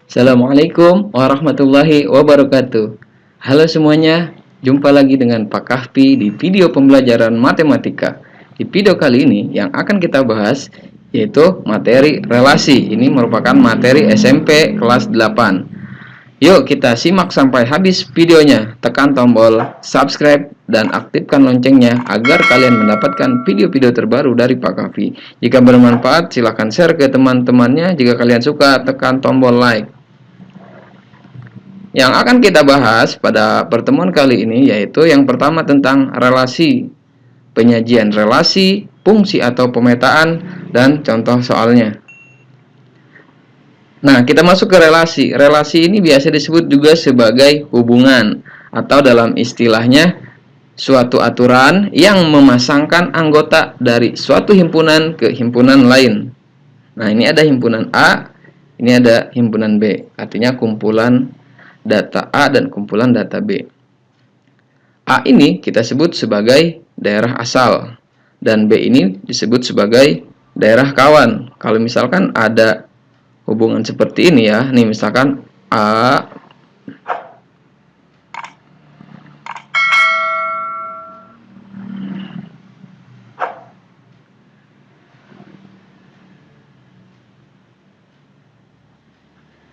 Assalamualaikum warahmatullahi wabarakatuh. Halo semuanya, jumpa lagi dengan Pak Kahfi di video pembelajaran matematika. Di video kali ini yang akan kita bahas yaitu materi relasi. Ini merupakan materi SMP kelas 8. Yuk kita simak sampai habis videonya. Tekan tombol subscribe dan aktifkan loncengnya agar kalian mendapatkan video-video terbaru dari Pak Kahfi. Jika bermanfaat, silahkan share ke teman-temannya. Jika kalian suka, tekan tombol like. Yang akan kita bahas pada pertemuan kali ini yaitu yang pertama tentang relasi, penyajian relasi, fungsi atau pemetaan, dan contoh soalnya. Nah, kita masuk ke relasi. Relasi ini biasa disebut juga sebagai hubungan atau dalam istilahnya suatu aturan yang memasangkan anggota dari suatu himpunan ke himpunan lain. Nah, ini ada himpunan A, ini ada himpunan B. Artinya kumpulan data A dan kumpulan data B. A ini kita sebut sebagai daerah asal dan B ini disebut sebagai daerah kawan. Kalau misalkan ada hubungan seperti ini ya, nih misalkan A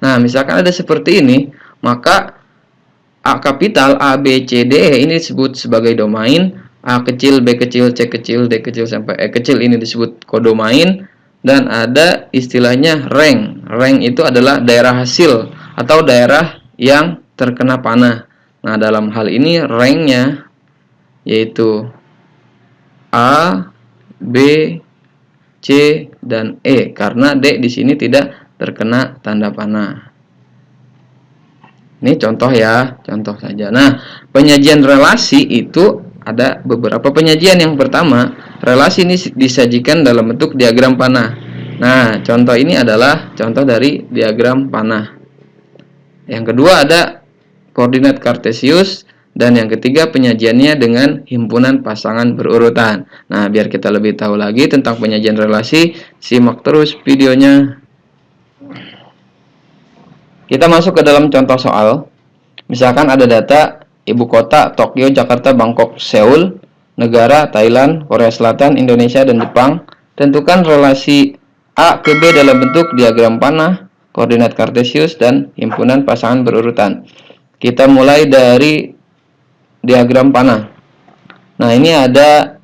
Nah, misalkan ada seperti ini, maka A kapital A, B, C, D ini disebut sebagai domain. A kecil, B kecil, C kecil, D kecil, sampai E kecil ini disebut kodomain. Dan ada istilahnya rank. Rank itu adalah daerah hasil atau daerah yang terkena panah. Nah, dalam hal ini ranknya yaitu A, B, C, dan E. Karena D di sini tidak terkena tanda panah. Ini contoh ya, contoh saja. Nah, penyajian relasi itu ada beberapa penyajian. Yang pertama, relasi ini disajikan dalam bentuk diagram panah. Nah, contoh ini adalah contoh dari diagram panah. Yang kedua ada koordinat kartesius. Dan yang ketiga penyajiannya dengan himpunan pasangan berurutan. Nah, biar kita lebih tahu lagi tentang penyajian relasi, simak terus videonya. Kita masuk ke dalam contoh soal. Misalkan ada data ibu kota Tokyo, Jakarta, Bangkok, Seoul, negara Thailand, Korea Selatan, Indonesia, dan Jepang. Tentukan relasi A ke B dalam bentuk diagram panah, koordinat kartesius, dan himpunan pasangan berurutan. Kita mulai dari diagram panah. Nah, ini ada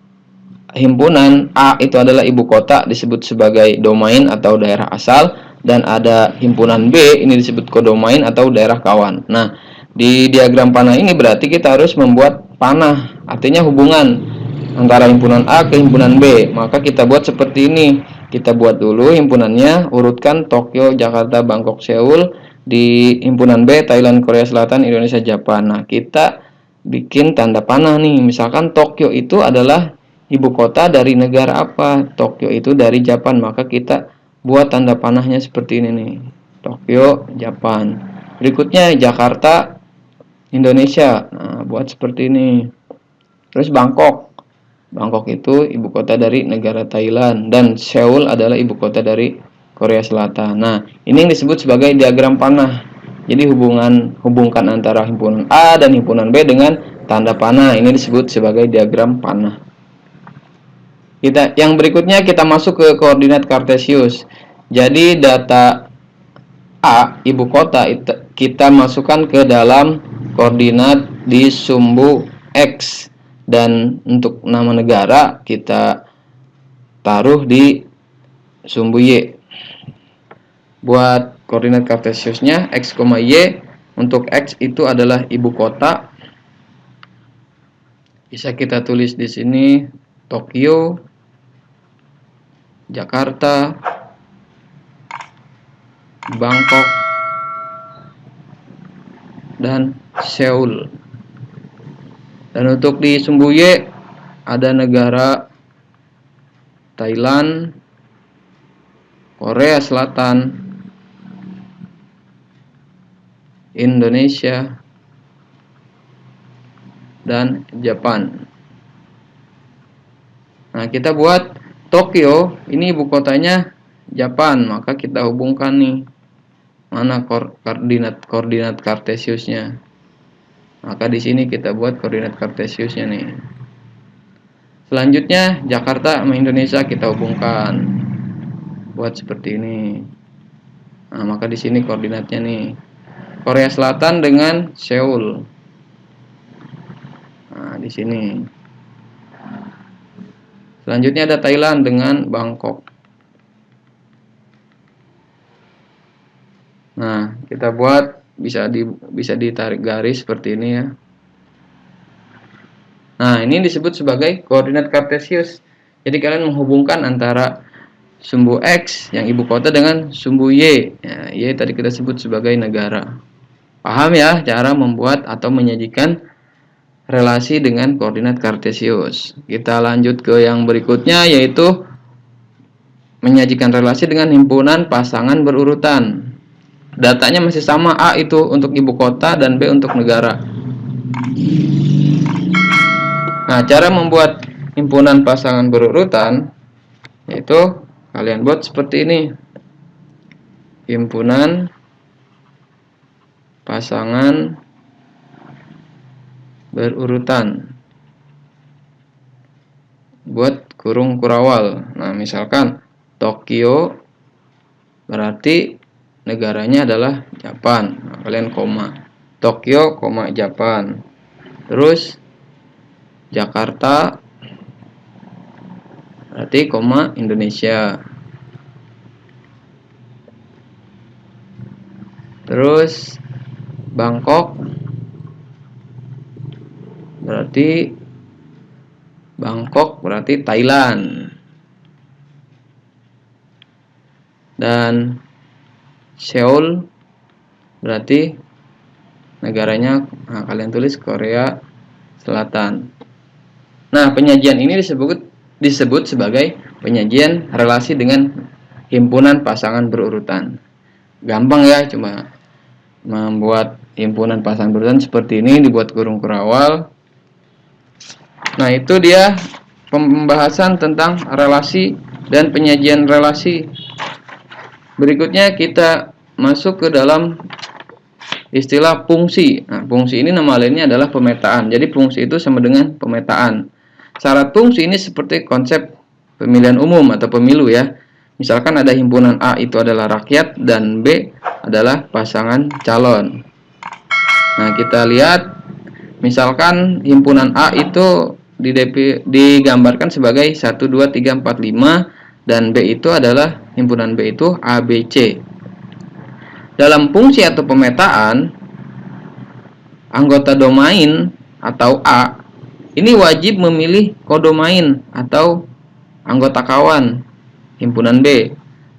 himpunan A itu adalah ibu kota, disebut sebagai domain atau daerah asal, dan ada himpunan B ini disebut kodomain atau daerah kawan. Nah, di diagram panah ini berarti kita harus membuat panah, artinya hubungan antara himpunan A ke himpunan B. Maka kita buat seperti ini. Kita buat dulu himpunannya, urutkan Tokyo, Jakarta, Bangkok, Seoul. Di himpunan B, Thailand, Korea Selatan, Indonesia, Jepang. Nah, kita bikin tanda panah nih. Misalkan Tokyo itu adalah ibu kota dari negara apa? Tokyo itu dari Jepang. Maka kita buat tanda panahnya seperti ini nih. Tokyo, Jepang. Berikutnya Jakarta, Indonesia. Nah, buat seperti ini. Terus Bangkok. Bangkok itu ibu kota dari negara Thailand. Dan Seoul adalah ibu kota dari Korea Selatan. Nah, ini yang disebut sebagai diagram panah. Jadi hubungkan antara himpunan A dan himpunan B dengan tanda panah. Ini disebut sebagai diagram panah. Yang berikutnya kita masuk ke koordinat kartesius. Jadi data A, ibu kota, kita masukkan ke dalam koordinat di sumbu X. Dan untuk nama negara kita taruh di sumbu Y. Buat koordinat kartesiusnya X, Y. Untuk X itu adalah ibu kota. Bisa kita tulis di sini Tokyo, Jakarta, Bangkok, dan Seoul. Dan untuk di sumbu Y ada negara Thailand, Korea Selatan, Indonesia, dan Jepang. Nah, kita buat Tokyo, ini ibu kotanya Jepang, maka kita hubungkan nih Mana koordinat kartesiusnya? Maka di sini kita buat koordinat kartesiusnya nih. Selanjutnya Jakarta sama Indonesia kita hubungkan. Buat seperti ini. Nah, maka di sini koordinatnya nih. Korea Selatan dengan Seoul. Nah, di sini. Selanjutnya ada Thailand dengan Bangkok. Nah, kita buat bisa ditarik garis seperti ini ya. Nah, ini disebut sebagai koordinat kartesius. Jadi kalian menghubungkan antara sumbu X yang ibu kota dengan sumbu Y. Ya, Y tadi kita sebut sebagai negara. Paham ya cara membuat atau menyajikan relasi dengan koordinat kartesius. Kita lanjut ke yang berikutnya, yaitu menyajikan relasi dengan himpunan pasangan berurutan. Datanya masih sama, A itu untuk ibu kota dan B untuk negara. Nah, cara membuat himpunan pasangan berurutan yaitu kalian buat seperti ini. Himpunan pasangan berurutan. Buat kurung kurawal. Nah, misalkan Tokyo berarti negaranya adalah Japan. Nah, kalian koma. Tokyo, Japan. Terus Jakarta berarti Indonesia. Terus Bangkok berarti Thailand. Dan Seoul berarti negaranya, nah, kalian tulis Korea Selatan. Nah, penyajian ini disebut sebagai penyajian relasi dengan himpunan pasangan berurutan. Gampang ya, cuma membuat himpunan pasangan berurutan seperti ini, dibuat kurung kurawal. Nah, itu dia pembahasan tentang relasi dan penyajian relasi. Berikutnya kita masuk ke dalam istilah fungsi. Nah, fungsi ini nama lainnya adalah pemetaan. Jadi fungsi itu sama dengan pemetaan. Syarat fungsi ini seperti konsep pemilihan umum atau pemilu ya. Misalkan ada himpunan A itu adalah rakyat dan B adalah pasangan calon. Nah, kita lihat misalkan himpunan A itu digambarkan sebagai 1, 2, 3, 4, 5 dan B itu adalah himpunan B itu ABC. Dalam fungsi atau pemetaan, anggota domain atau A ini wajib memilih kodomain atau anggota kawan himpunan B,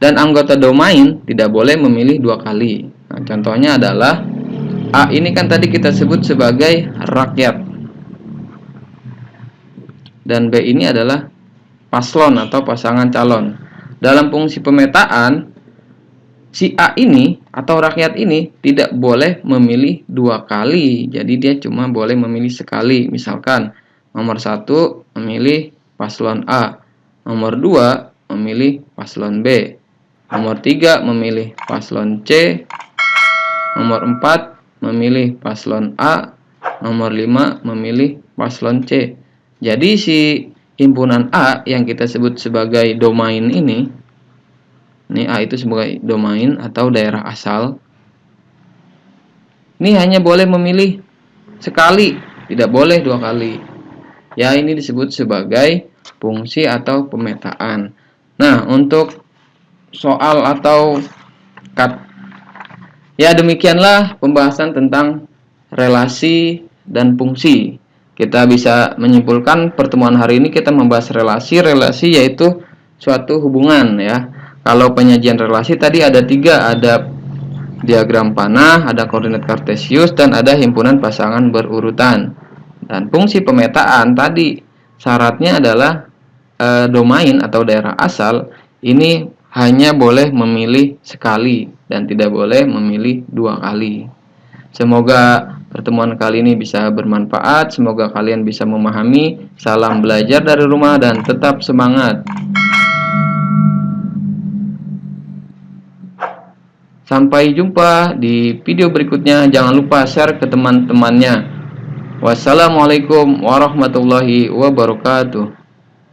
dan anggota domain tidak boleh memilih 2 kali. Nah, contohnya adalah A ini kan tadi kita sebut sebagai rakyat dan B ini adalah paslon atau pasangan calon. Dalam fungsi pemetaan, si A ini atau rakyat ini tidak boleh memilih 2 kali. Jadi dia cuma boleh memilih sekali. Misalkan nomor 1 memilih paslon A, nomor 2 memilih paslon B, nomor 3 memilih paslon C, nomor 4 memilih paslon A, nomor 5 memilih paslon C. Jadi si himpunan A yang kita sebut sebagai domain ini A itu sebagai domain atau daerah asal, ini hanya boleh memilih sekali, tidak boleh 2 kali. Ya, ini disebut sebagai fungsi atau pemetaan. Nah, untuk soal atau ya demikianlah pembahasan tentang relasi dan fungsi. Kita bisa menyimpulkan pertemuan hari ini kita membahas relasi yaitu suatu hubungan ya. Kalau penyajian relasi tadi ada 3, ada diagram panah, ada koordinat kartesius, dan ada himpunan pasangan berurutan. Dan fungsi pemetaan tadi syaratnya adalah domain atau daerah asal ini hanya boleh memilih sekali dan tidak boleh memilih 2 kali. Semoga pertemuan kali ini bisa bermanfaat, semoga kalian bisa memahami. Salam belajar dari rumah dan tetap semangat. Sampai jumpa di video berikutnya. Jangan lupa share ke teman-temannya. Wassalamualaikum warahmatullahi wabarakatuh.